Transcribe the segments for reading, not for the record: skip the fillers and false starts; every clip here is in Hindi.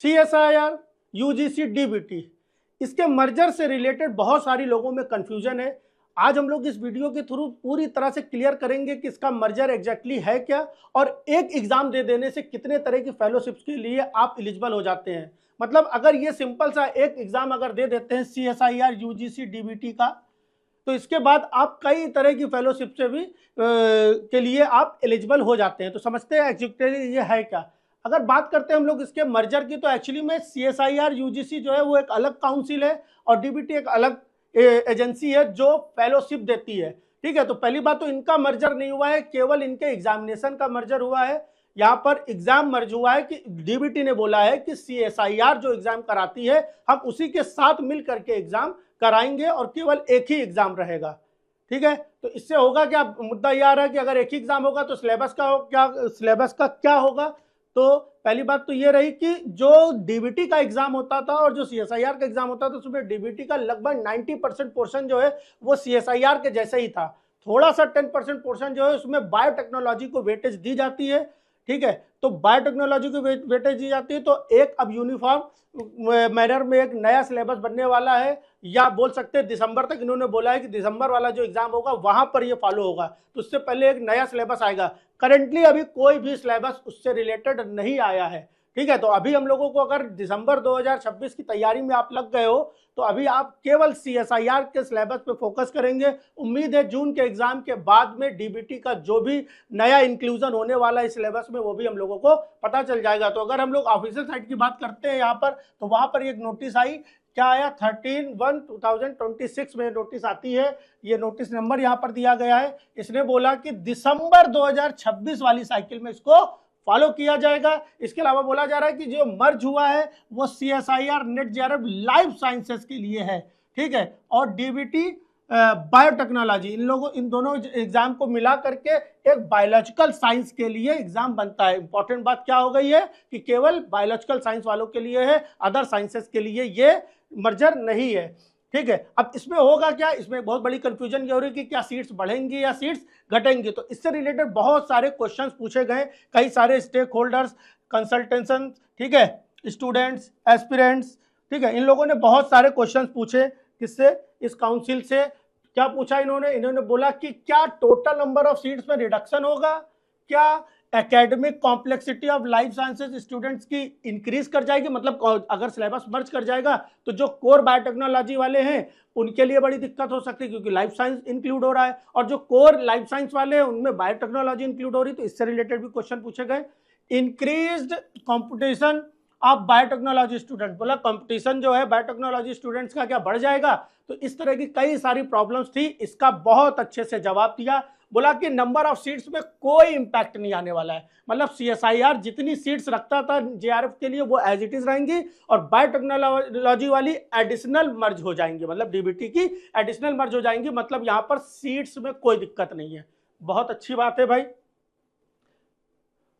CSIR, UGC, DBT, इसके मर्जर से रिलेटेड बहुत सारी लोगों में कंफ्यूजन है। आज हम लोग इस वीडियो के थ्रू पूरी तरह से क्लियर करेंगे कि इसका मर्जर एग्जैक्टली है क्या और एक एग्जाम दे देने से कितने तरह की फेलोशिप्स के लिए आप एलिजिबल हो जाते हैं। मतलब अगर ये सिंपल सा एक एग्जाम अगर दे देते हैं CSIR, UGC, DBT का, तो इसके बाद आप कई तरह की फेलोशिप से भी के लिए आप एलिजिबल हो जाते हैं। तो समझते हैं एग्जैक्टली ये है क्या। अगर बात करते हैं हम लोग इसके मर्जर की, तो एक्चुअली में CSIR, UGC जो है वो एक अलग काउंसिल है और DBT एक अलग एजेंसी है जो फेलोशिप देती है। ठीक है, तो पहली बात तो इनका मर्जर नहीं हुआ है, केवल इनके एग्जामिनेशन का मर्जर हुआ है। यहाँ पर एग्जाम मर्ज हुआ है कि DBT ने बोला है कि CSIR जो एग्जाम कराती है हम उसी के साथ मिल करके एग्जाम कराएंगे और केवल एक ही एग्जाम रहेगा। ठीक है, तो इससे होगा क्या, मुद्दा यह आ रहा है कि अगर एक ही एग्जाम होगा तो सिलेबस का क्या होगा। तो पहली बात तो ये रही कि जो DBT का एग्जाम होता था और जो CSIR का एग्जाम होता था, उसमें DBT का लगभग 90% पोर्शन जो है वो CSIR के जैसे ही था। थोड़ा सा 10% पोर्शन जो है उसमें बायोटेक्नोलॉजी को वेटेज दी जाती है। ठीक है, तो बायोटेक्नोलॉजी को वेटेज दी जाती है। तो एक अब यूनिफॉर्म मैनर में एक नया सिलेबस बनने वाला है, या बोल सकते हैं दिसंबर तक इन्होंने बोला है कि दिसंबर वाला जो एग्जाम होगा वहां पर ये फॉलो होगा। तो उससे पहले एक नया सिलेबस आएगा। करेंटली अभी कोई भी सिलेबस उससे रिलेटेड नहीं आया है। ठीक है, तो अभी हम लोगों को अगर दिसंबर 2026 की तैयारी में आप लग गए हो तो अभी आप केवल CSIR के सिलेबस पे फोकस करेंगे। उम्मीद है जून के एग्जाम के बाद में DBT का जो भी नया इंक्लूजन होने वाला है सिलेबस में वो भी हम लोगों को पता चल जाएगा। तो अगर हम लोग ऑफिशियल साइट की बात करते हैं यहाँ पर, तो वहां पर एक नोटिस आई, क्या आया, 13/1/2026 में नोटिस आती है। ये नोटिस नंबर यहाँ पर दिया गया है। इसने बोला कि दिसंबर 2026 वाली साइकिल में इसको फॉलो किया जाएगा। इसके अलावा बोला जा रहा है कि जो मर्ज हुआ है वो CSIR net JRF life sciences के लिए है। ठीक है, और DBT बायोटेक्नोलॉजी, इन दोनों एग्जाम को मिला करके एक बायोलॉजिकल साइंस के लिए एग्जाम बनता है। इंपॉर्टेंट बात क्या हो गई है कि केवल बायोलॉजिकल साइंस वालों के लिए है, अदर साइंसेस के लिए ये मर्जर नहीं है। ठीक है, अब इसमें होगा क्या, इसमें बहुत बड़ी कंफ्यूजन ये हो रही है कि क्या सीट्स बढ़ेंगी या सीट्स घटेंगी। तो इससे रिलेटेड बहुत सारे क्वेश्चंस पूछे गए, कई सारे स्टेक होल्डर्स, कंसल्टेंशन, ठीक है, स्टूडेंट्स, एस्पिरेंट्स, ठीक है, इन लोगों ने बहुत सारे क्वेश्चंस पूछे। किससे, इस काउंसिल से। क्या पूछा इन्होंने बोला कि क्या टोटल नंबर ऑफ सीट्स में रिडक्शन होगा, क्या academic complexity of life sciences students की इंक्रीज कर जाएगी, मतलब अगर सिलेबस मर्ज कर जाएगा तो जो कोर बायोटेक्नोलॉजी वाले हैं उनके लिए बड़ी दिक्कत हो सकती है क्योंकि लाइफ साइंस इंक्लूड हो रहा है, और जो कोर लाइफ साइंस वाले हैं उनमें बायोटेक्नोलॉजी इंक्लूड हो रही है। तो इससे रिलेटेड भी क्वेश्चन पूछे गए। Increased competition of biotechnology student, बोला कंपटीशन जो है बायोटेक्नोलॉजी स्टूडेंट्स का क्या बढ़ जाएगा। तो इस तरह की कई सारी प्रॉब्लम्स थी, इसका बहुत अच्छे से जवाब दिया। बोला कि नंबर ऑफ सीट्स में कोई इंपैक्ट नहीं आने वाला है, मतलब CSIR जितनी सीट्स रखता था JRF के लिए वो एज इट इज रहेंगी और बायोटेक्नोलॉजी वाली एडिशनल मर्ज हो जाएंगी, मतलब DBT की एडिशनल मर्ज हो जाएंगी। मतलब यहाँ पर सीट्स में कोई दिक्कत नहीं है। बहुत अच्छी बात है भाई।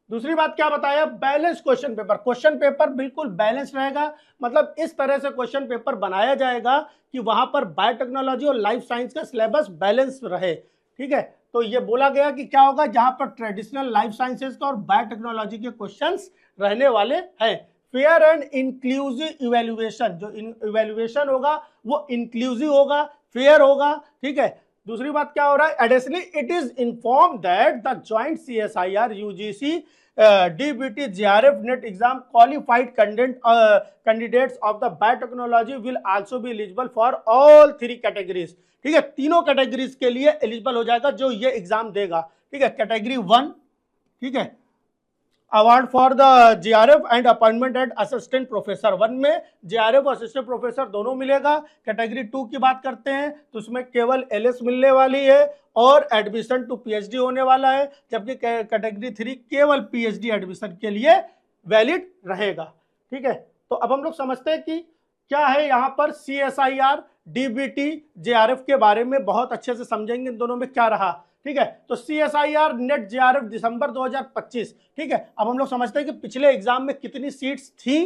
दूसरी बात क्या बताया, बैलेंस क्वेश्चन पेपर बिल्कुल बैलेंस रहेगा। मतलब इस तरह से क्वेश्चन पेपर बनाया जाएगा कि वहां पर बायोटेक्नोलॉजी और लाइफ साइंस का सिलेबस बैलेंस रहे। ठीक है, तो ये बोला गया कि क्या होगा, जहां पर ट्रेडिशनल लाइफ साइंसेज का और बायोटेक्नोलॉजी के क्वेश्चंस रहने वाले हैं। फेयर एंड इंक्लूसिव इवेल्युएशन, जो इवेल्युएशन होगा वो इंक्लूसिव होगा, फेयर होगा। ठीक है, दूसरी बात क्या हो रहा है, additionally it is inform that the joint CSIR, UGC, DBT, JRF net exam qualified candidates of the biotechnology will also be eligible for all 3 categories. ठीक है, तीनों कैटेगरीज के लिए एलिजिबल हो जाएगा जो ये एग्जाम देगा। ठीक है, कैटेगरी 1, ठीक है, award for the JRF and appointment at assistant professor. 1 में JRF और असिस्टेंट प्रोफेसर दोनों मिलेगा। कैटेगरी 2 की बात करते हैं तो उसमें केवल LS मिलने वाली है और एडमिशन टू PhD होने वाला है, जबकि कैटेगरी 3 केवल PhD एडमिशन के लिए वैलिड रहेगा। ठीक है, तो अब हम लोग समझते हैं कि क्या है यहाँ पर CSIR, DBT, JRF के बारे में बहुत अच्छे से समझेंगे इन दोनों में क्या रहा। ठीक है, तो CSIR नेट JRF दिसंबर 2025। ठीक है, अब हम लोग समझते हैं कि पिछले एग्जाम में कितनी सीट्स थी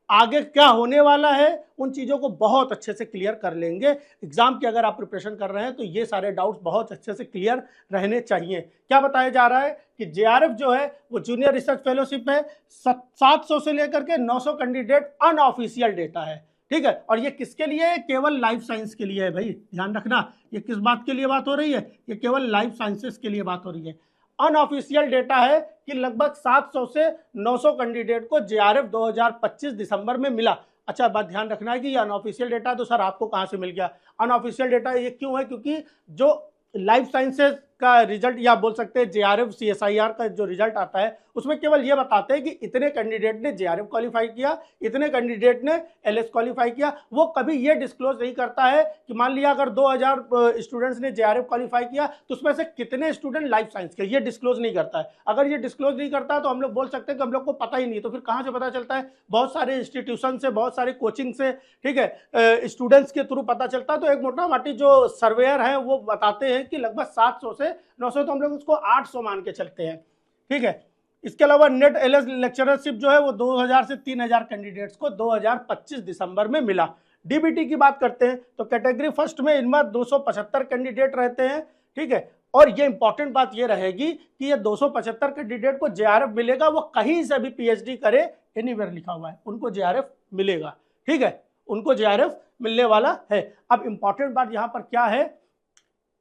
आगे क्या होने वाला है उन चीज़ों को बहुत अच्छे से क्लियर कर लेंगे। एग्जाम की अगर आप प्रिपरेशन कर रहे हैं तो ये सारे डाउट्स बहुत अच्छे से क्लियर रहने चाहिए। क्या बताया जा रहा है कि जेआरएफ जो है वो जूनियर रिसर्च फेलोशिप है, 700 से लेकर के 900 कैंडिडेट अनऑफिशियल डेटा है, ठीक है। और ये किसके लिए है? केवल लाइफ साइंस के लिए है भाई, ध्यान रखना। ये किस बात के लिए बात हो रही है? ये केवल लाइफ साइंसेस के लिए बात हो रही है। अनऑफिशियल डेटा है कि लगभग 700 से 900 कैंडिडेट को जेआरएफ 2025 दिसंबर में मिला। अच्छा, बात ध्यान रखना है कि ये अनऑफिशियल डेटा तो सर आपको कहाँ से मिल गया? अनऑफिशियल डेटा ये क्यों है? क्योंकि जो लाइफ साइंसेस का रिजल्ट या बोल सकते हैं जेआरएफ सीएसआईआर का जो रिजल्ट आता है उसमें केवल ये बताते हैं कि इतने कैंडिडेट ने जेआरएफ क्वालिफाई किया, इतने कैंडिडेट ने एलएस क्वालिफाई किया। वो कभी ये डिस्क्लोज नहीं करता है कि मान लिया अगर 2000 स्टूडेंट्स ने जेआरएफ क्वालिफाई किया तो उसमें से कितने स्टूडेंट लाइफ साइंस के, ये डिस्क्लोज नहीं करता है। अगर ये डिस्क्लोज नहीं करता है तो हम लोग बोल सकते हैं कि हम लोग को पता ही नहीं, तो फिर कहाँ से पता चलता है? बहुत सारे इंस्टीट्यूशन से, बहुत सारे कोचिंग से, ठीक है, स्टूडेंट्स के थ्रू पता चलता है। तो एक मोटा माटी जो सर्वेयर है वो बताते हैं कि लगभग 700 से 900, तो हम लोग उसको 800 मान के चलते हैं, ठीक है। इसके अलावा नेट एलएस लेक्चरशिप जो है वो 2000 से 3000 कैंडिडेट्स को 2025 दिसंबर में मिला। डीबीटी की बात करते हैं तो कैटेगरी फर्स्ट में इनमें 275 कैंडिडेट रहते हैं, ठीक है। और ये इंपॉर्टेंट बात ये रहेगी कि ये 275 कैंडिडेट को जेआरएफ मिलेगा, वो कहीं से भी पीएचडी करे, एनीवेयर लिखा हुआ है, उनको जेआरएफ मिलेगा, ठीक है, उनको जेआरएफ मिलने वाला है। अब इंपॉर्टेंट बात यहाँ पर क्या है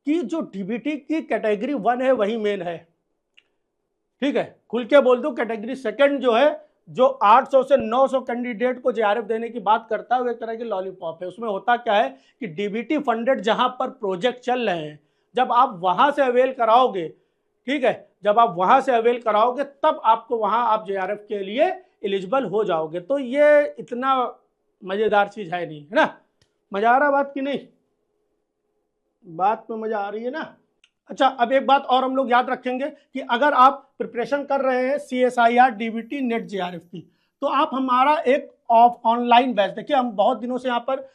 कि जो डीबीटी की कैटेगरी 1 है वही मेन है, ठीक है। खुल के बोल दूं, कैटेगरी सेकंड जो है, जो 800 से 900 कैंडिडेट को जेआरएफ देने की बात करता है, वो एक तरह की लॉलीपॉप है। उसमें होता क्या है कि डीबीटी फंडेड जहां पर प्रोजेक्ट चल रहे हैं, जब आप वहां से अवेल कराओगे, ठीक है, जब आप वहां से अवेल कराओगे तब आपको वहां आप जेआरएफ के लिए एलिजिबल हो जाओगे। तो ये इतना मजेदार चीज है नहीं, है ना? मजा आ रहा बात की नहीं? बात में मजा आ रही है ना? अच्छा, अब एक बात और हम लोग याद रखेंगे कि अगर आप प्रिपरेशन कर रहे हैं सीएसआईआर डीबीटी नेट जेआरएफ की, तो आप हमारा एक ऑनलाइन बैच, देखिए हम बहुत दिनों से यहाँ पर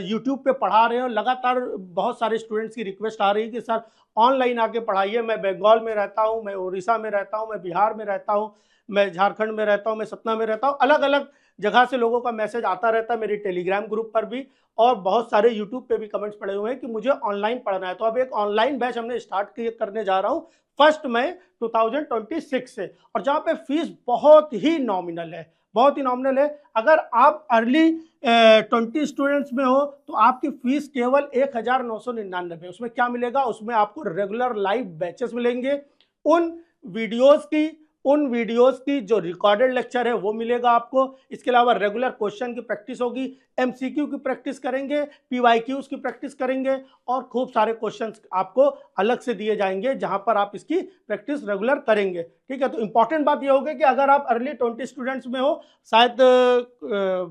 यूट्यूब पे पढ़ा रहे हैं और लगातार बहुत सारे स्टूडेंट्स की रिक्वेस्ट आ रही है कि सर ऑनलाइन आके पढ़ाइए। मैं बंगाल में रहता हूँ, मैं उड़ीसा में रहता हूँ, मैं बिहार में रहता हूँ, मैं झारखंड में रहता हूँ, मैं सतना में रहता हूँ, अलग अलग जगह से लोगों का मैसेज आता रहता है मेरी टेलीग्राम ग्रुप पर भी, और बहुत सारे यूट्यूब पे भी कमेंट्स पड़े हुए हैं कि मुझे ऑनलाइन पढ़ना है। तो अब एक ऑनलाइन बैच हमने स्टार्ट करने जा रहा हूँ 1 मई 2026 से, और जहाँ पे फीस बहुत ही नॉमिनल है, बहुत ही नॉमिनल है। अगर आप अर्ली 20 स्टूडेंट्स में हो तो आपकी फीस केवल 1999। उसमें क्या मिलेगा? उसमें आपको रेगुलर लाइव बैचेस मिलेंगे, उन वीडियोस की जो रिकॉर्डेड लेक्चर है वो मिलेगा आपको। इसके अलावा रेगुलर क्वेश्चन की प्रैक्टिस होगी, एमसीक्यू की प्रैक्टिस करेंगे, पीवाईक्यूज की प्रैक्टिस करेंगे, और खूब सारे क्वेश्चन्स आपको अलग से दिए जाएंगे जहां पर आप इसकी प्रैक्टिस रेगुलर करेंगे, ठीक है। तो इंपॉर्टेंट बात ये होगी कि अगर आप अर्ली 20 स्टूडेंट्स में हो, शायद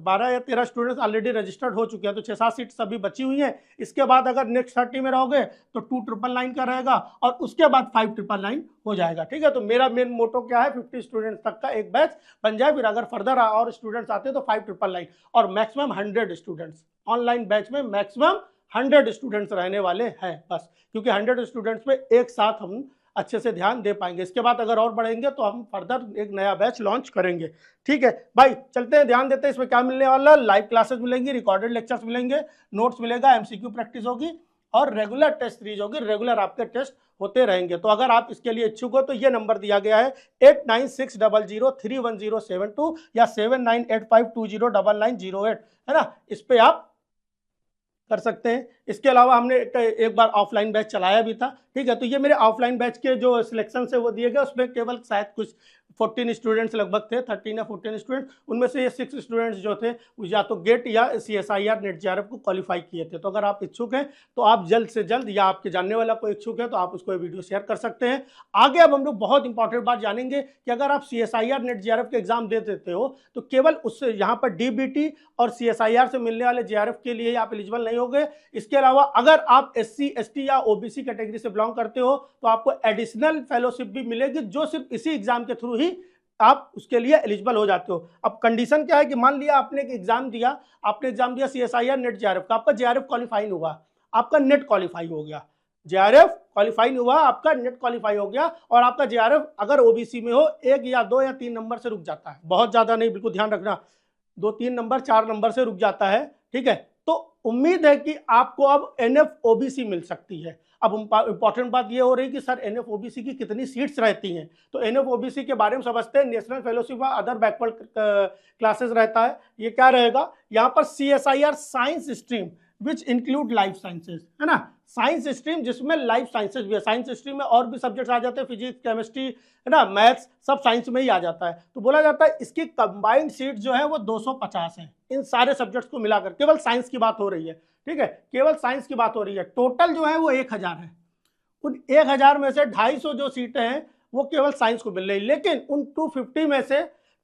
12 या 13 स्टूडेंट्स ऑलरेडी रजिस्टर्ड हो चुके हैं, तो 6-7 सीट्स अभी बची हुई हैं। इसके बाद अगर नेक्स्ट 30 में रहोगे तो 2999 का रहेगा, और उसके बाद 5999 हो जाएगा, ठीक है। तो मेरा मेन मोटो क्या है, 50 स्टूडेंट्स तक का एक बैच बन जाए, फिर अगर फर्दर और स्टूडेंट्स आते हैं तो 5999, और मैक्सिमम 100 स्टूडेंट्स ऑनलाइन बैच में, मैक्सिमम 100 स्टूडेंट्स रहने वाले हैं बस, क्योंकि 100 स्टूडेंट्स में एक साथ हम अच्छे से ध्यान दे पाएंगे। इसके बाद अगर और बढ़ेंगे तो हम फर्दर एक नया बैच लॉन्च करेंगे, ठीक है भाई। चलते हैं, ध्यान देते हैं इसमें क्या मिलने वाला। लाइव क्लासेस मिलेंगी, रिकॉर्डेड लेक्चर्स मिलेंगे, नोट्स मिलेगा, एमसीक्यू प्रैक्टिस होगी, और रेगुलर टेस्ट सीरीज होगी, रेगुलर आपके टेस्ट होते रहेंगे। तो अगर आप इसके लिए इच्छुक हो तो ये नंबर दिया गया है 8960031072 या 7985209908, है ना, इस पे आप कर सकते हैं। इसके अलावा हमने एक बार ऑफलाइन बैच चलाया भी था, ठीक है। तो ये मेरे ऑफलाइन बैच के जो सिलेक्शन है वो दिए गए, उसमें केवल शायद कुछ 14 स्टूडेंट्स लगभग थे, 13 या 14 स्टूडेंट्स, उनमें से ये 6 स्टूडेंट्स जो थे या तो गेट या सीएसआईआर नेट जेआरएफ को क्वालिफाई किए थे। तो अगर आप इच्छुक हैं तो आप जल्द से जल्द, या आपके जानने वाला कोई इच्छुक है तो आप उसको वीडियो शेयर कर सकते हैं। आगे अब हम लोग बहुत इंपॉर्टेंट बात जानेंगे कि अगर आप सीएसआईआर नेट जेआरएफ के एग्जाम दे देते हो तो केवल उससे यहाँ पर डीबीटी और सीएसआईआर से मिलने वाले जेआरएफ के लिए आप एलिजिबल नहीं होंगे। इसके अलावा अगर आप एससी, एसटी या ओबीसी कैटेगरी से बिलोंग करते हो तो आपको एडिशनल फेलोशिप भी मिलेगी, जो सिर्फ इसी एग्जाम के थ्रू ही आप उसके लिए एलिजिबल हो जाते हो। अब कंडीशन क्या है कि मान लिया आपने एक एग्जाम दिया, सीएसआईआर नेट जेआरएफ का, आपका जेआरएफ क्वालिफाई हुआ, आपका नेट क्वालिफाई हो गया, जेआरएफ क्वालिफाई हुआ, आपका नेट क्वालिफाई हो गया, और आपका जेआरएफ अगर ओबीसी में हो 1 या 2 या 3 नंबर से रुक जाता है, बहुत ज्यादा नहीं, बिल्कुल ध्यान रखना। 2-3 नंबर 4 नंबर से रुक जाता है, ठीक है। तो उम्मीद है कि आपको अब एनएफ ओबीसी मिल सकती है। अब इंपॉर्टेंट बात ये हो रही कि सर एनएफ ओबीसी की कितनी सीट्स रहती हैं, तो एनएफ ओबीसी के बारे में समझते हैं। नेशनल फेलोशिप व अदर बैकवर्ड क्लासेस रहता है, ये क्या रहेगा, यहाँ पर CSIR science stream which include life sciences, है ना, साइंस स्ट्रीम जिसमें लाइफ साइंसेज भी है। साइंस स्ट्रीम में और भी सब्जेक्ट्स आ जाते हैं, फिजिक्स, केमिस्ट्री, है ना, मैथ्स, सब साइंस में ही आ जाता है। तो बोला जाता है इसकी कंबाइंड सीट जो है वो 250 है, इन सारे सब्जेक्ट्स को मिलाकर। केवल साइंस की बात हो रही है, ठीक है, केवल साइंस की बात हो रही है। टोटल जो है वो 1000 है। उन 1000 में से 250 जो सीटें हैं वो केवल साइंस को मिल रही, लेकिन उन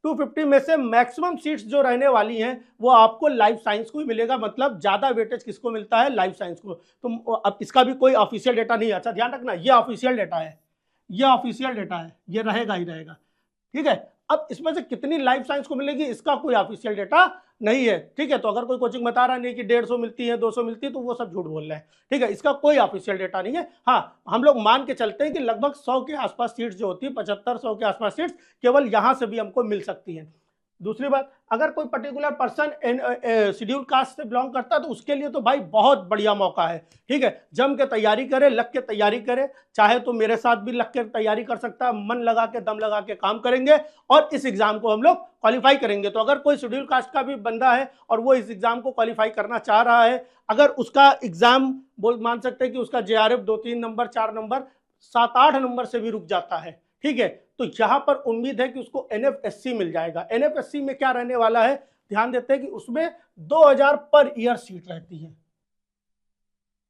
250 में से मैक्सिमम सीट्स जो रहने वाली हैं वो आपको लाइफ साइंस को ही मिलेगा। मतलब ज्यादा वेटेज किसको मिलता है, लाइफ साइंस को। तो अब इसका भी कोई ऑफिशियल डेटा नहीं है, अच्छा ध्यान रखना, ये ऑफिशियल डेटा है, ये ऑफिशियल डेटा है, ये रहेगा ही रहेगा, ठीक है। अब इसमें से कितनी लाइफ साइंस को मिलेगी इसका कोई ऑफिशियल डेटा नहीं है, ठीक है। तो अगर कोई कोचिंग बता रहा नहीं कि 150 मिलती है, 200 मिलती है, तो वो सब झूठ बोल रहे हैं, ठीक है। इसका कोई ऑफिशियल डेटा नहीं है। हाँ, हम लोग मान के चलते हैं कि लगभग 100 के आसपास सीट्स जो होती है, 75-100 के आसपास सीट्स केवल यहां से भी हमको मिल सकती हैं। दूसरी बात, अगर कोई पर्टिकुलर पर्सन शेड्यूल कास्ट से बिलोंग करता है तो उसके लिए तो भाई बहुत बढ़िया मौका है, ठीक है। जम के तैयारी करे, लग के तैयारी करे, चाहे तो मेरे साथ भी लग के तैयारी कर सकता है, मन लगा के दम लगा के काम करेंगे और इस एग्जाम को हम लोग क्वालिफाई करेंगे। तो अगर कोई शेड्यूल कास्ट का भी बंदा है और वो इस एग्जाम को क्वालिफाई करना चाह रहा है, अगर उसका एग्जाम मान सकते हैं कि उसका JRF 2-3 नंबर 4 नंबर 7-8 नंबर से भी रुक जाता है, ठीक है, तो यहां पर उम्मीद है कि उसको NFSC मिल जाएगा। NFSC में क्या रहने वाला है, ध्यान देते हैं कि उसमें 2000 पर ईयर सीट रहती है।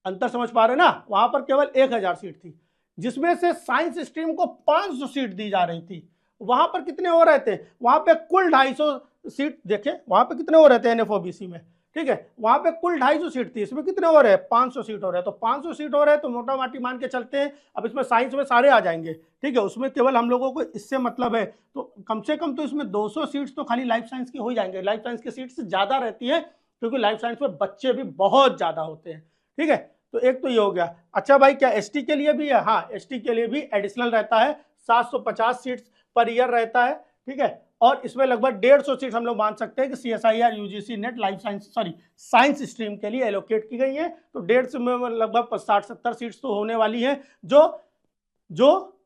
अंतर समझ पा रहे ना, वहां पर केवल 1000 सीट थी, जिसमें से साइंस स्ट्रीम को 500 सीट दी जा रही थी। वहां पर कितने हो रहे थे, वहां पे कुल 250 सीट, देखे वहां पे कितने हो रहे थे NFOBC में, ठीक है, वहां पे कुल 250 सीट थी, इसमें कितने हो रहे हैं, 500 सीट हो रहे हैं। तो 500 सीट हो रहे हैं तो मोटा माटी मान के चलते हैं, अब इसमें साइंस में सारे आ जाएंगे, ठीक है, उसमें केवल हम लोगों को इससे मतलब है, तो कम से कम तो इसमें 200 सीट्स तो खाली लाइफ साइंस की हो जाएंगे। लाइफ साइंस की सीट्स ज्यादा रहती है क्योंकि लाइफ साइंस में बच्चे भी बहुत ज्यादा होते हैं, ठीक है। तो एक तो ये हो गया। अच्छा भाई, क्या ST के लिए भी है, हाँ ST के लिए भी एडिशनल रहता है, 750 सीट्स पर ईयर रहता है, ठीक है। और इसमें लगभग 150 सीट हम लोग मान सकते हैं कि CSIR UGC net life science science stream के लिए एलोकेट की गई है। तो 150 में लगभग 60-70 सीट्स तो होने वाली हैं जो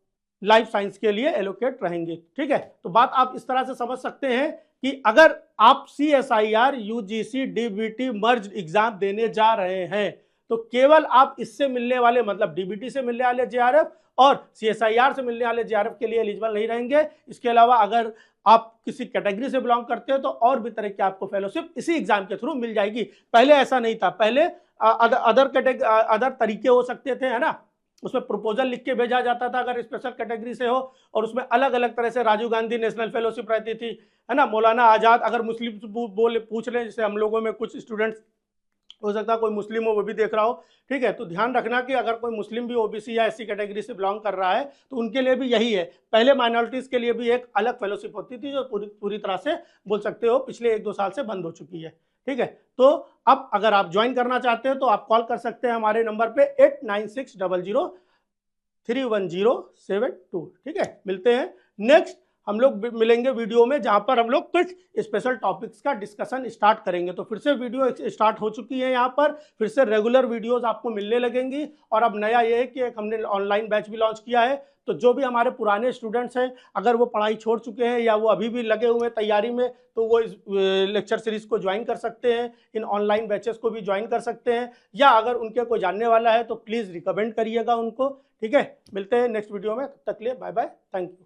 लाइफ साइंस के लिए एलोकेट रहेंगे, ठीक है। तो बात आप इस तरह से समझ सकते हैं कि अगर आप CSIR UGC DBT मर्ज एग्जाम देने जा रहे हैं तो केवल आप इससे मिलने वाले, मतलब DBT से मिलने वाले JRF और CSIR से मिलने वाले JRF के लिए एलिजिबल नहीं रहेंगे। इसके अलावा अगर आप किसी कैटेगरी से बिलोंग करते हो तो और भी तरह की आपको फेलोशिप इसी एग्जाम के थ्रू मिल जाएगी। पहले ऐसा नहीं था, पहले अदर तरीके हो सकते थे, है ना, उसमें प्रपोजल लिख के भेजा जाता था अगर स्पेशल कैटेगरी से हो, और उसमें अलग अलग तरह से राजीव गांधी नेशनल फेलोशिप रहती थी, है ना, मौलाना आजाद, अगर मुस्लिम बोले पूछ लें, जैसे हम लोगों में कुछ स्टूडेंट्स हो सकता है कोई मुस्लिम हो वो भी देख रहा हो, ठीक है। तो ध्यान रखना कि अगर कोई मुस्लिम भी OBC या SC कैटेगरी से बिलोंग कर रहा है तो उनके लिए भी यही है। पहले माइनॉरिटीज के लिए भी एक अलग फेलोशिप होती थी जो पूरी तरह से बोल सकते हो पिछले 1-2 साल से बंद हो चुकी है, ठीक है। तो अब अगर आप ज्वाइन करना चाहते हो तो आप कॉल कर सकते हैं हमारे नंबर पे 8960031072, ठीक है। मिलते हैं नेक्स्ट, हम लोग मिलेंगे वीडियो में जहां पर हम लोग कुछ स्पेशल टॉपिक्स का डिस्कशन स्टार्ट करेंगे। तो फिर से वीडियो स्टार्ट हो चुकी है, यहाँ पर फिर से रेगुलर वीडियोस आपको मिलने लगेंगी। और अब नया ये है कि एक हमने ऑनलाइन बैच भी लॉन्च किया है, तो जो भी हमारे पुराने स्टूडेंट्स हैं अगर वो पढ़ाई छोड़ चुके हैं या वो अभी भी लगे हुए हैं तैयारी में, तो वो इस लेक्चर सीरीज को ज्वाइन कर सकते हैं, इन ऑनलाइन बैचेस को भी ज्वाइन कर सकते हैं, या अगर उनके कोई जानने वाला है तो प्लीज़ रिकमेंड करिएगा उनको, ठीक है। मिलते हैं नेक्स्ट वीडियो में, तब तक के लिए बाय बाय, थैंक यू।